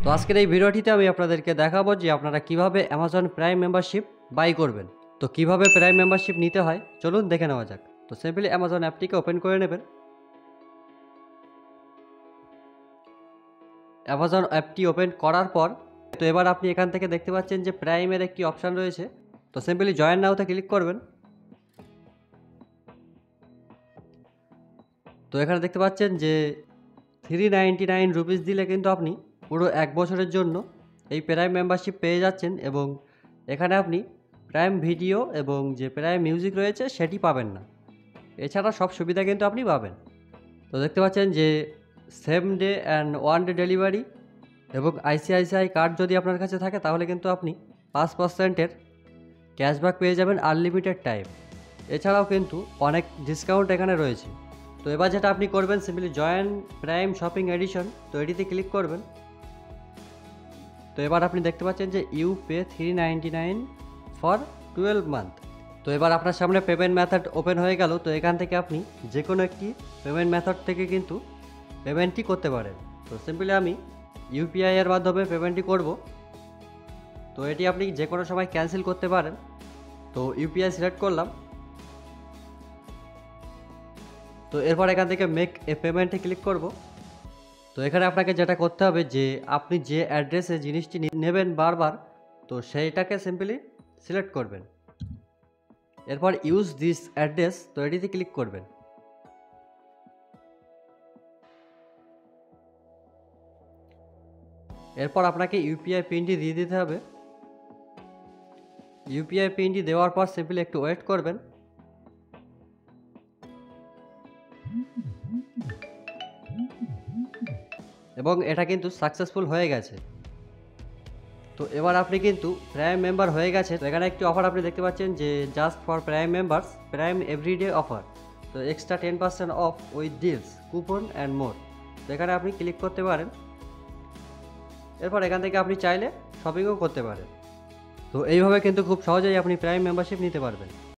তো আজকের এই ভিডিওটিতে আমি আপনাদেরকে দেখাবো যে আপনারা কিভাবে অ্যামাজন প্রাইম মেম্বারশিপ বাই করবেন। তো কিভাবে প্রাইম মেম্বারশিপ নিতে হয় চলুন দেখে নেওয়া যাক। তো সিম্পলি অ্যামাজন অ্যাপটিকে ওপেন করে নেবেন। অ্যামাজন অ্যাপটি ওপেন করার পর তো এবার আপনি এখান থেকে দেখতে পাচ্ছেন যে প্রাইমের একটি অপশান রয়েছে। তো সিম্পলি জয়েন নাওতে ক্লিক করবেন। তো এখানে দেখতে পাচ্ছেন যে 399 রুপিস দিলে কিন্তু আপনি পুরো 1 বছরের জন্য এই প্রাইম মেম্বারশিপ পেয়ে যাচ্ছেন, এবং এখানে আপনি প্রাইম ভিডিও এবং যে প্রাইম মিউজিক রয়েছে সেটি পাবেন না। এছাড়া সব সুবিধা কিন্তু আপনি পাবেন। তো দেখতে পাচ্ছেন যে same day and one day delivery এবং আইসিআইসিআই কার্ড যদি আপনার কাছে থাকে তাহলে কিন্তু আপনি 5%-এর ক্যাশব্যাক পেয়ে যাবেন আনলিমিটেড টাইম। এছাড়াও কিন্তু অনেক ডিসকাউন্ট এখানে রয়েছে। তো এবার যেটা আপনি করবেন simply join prime shopping edition, তো এটিতে ক্লিক করবেন। তো এবার আপনি দেখতে পাচ্ছেন যে ইউ পে 399 ফর 12 মান্থ। তো এবার আপনার সামনে পেমেন্ট মেথড ওপেন হয়ে গেল। তো এখান থেকে আপনি যে কোনো একটি পেমেন্ট মেথড থেকে কিন্তু পেমেন্টটি করতে পারেন। তো সিম্পলি আমি ইউপিআই এর মাধ্যমে পেমেন্টটি করব। তো এটি আপনি যে কোনো সময় ক্যান্সেল করতে পারেন। তো ইউপিআই সিলেক্ট করলাম। তো এরপর এখান থেকে মেক এ পেমেন্টে ক্লিক করব। তো এখানে আপনাকে যেটা করতে হবে যে আপনি যে অ্যাড্রেসে জিনিসটি নেবেন বারবার, তো সেইটাকে সিম্পলি সিলেক্ট করবেন। এরপর ইউজ দিস অ্যাড্রেস, তো এটিতে ক্লিক করবেন। এরপর আপনাকে ইউপিআই পিনটি দিয়ে দিতে হবে। ইউপিআই পিনটি দেওয়ার পর সিম্পলি একটু ওয়েট করবেন। এবং এটা কিন্তু সাকসেসফুল হয়ে গেছে। তো এবার আপনি কিন্তু প্রাইম মেম্বার হয়ে গেছে। তো এখানে একটি অফার আপনি দেখতে পাচ্ছেন যে just for prime members prime everyday offer, তো extra 10% off with deals coupon and more. তো এখানে আপনি ক্লিক করতে পারেন। এরপর এখান থেকে আপনি চাইলে শপিংও করতে পারেন। তো এইভাবে কিন্তু খুব সহজেই আপনি প্রাইম মেম্বারশিপ নিতে পারবেন।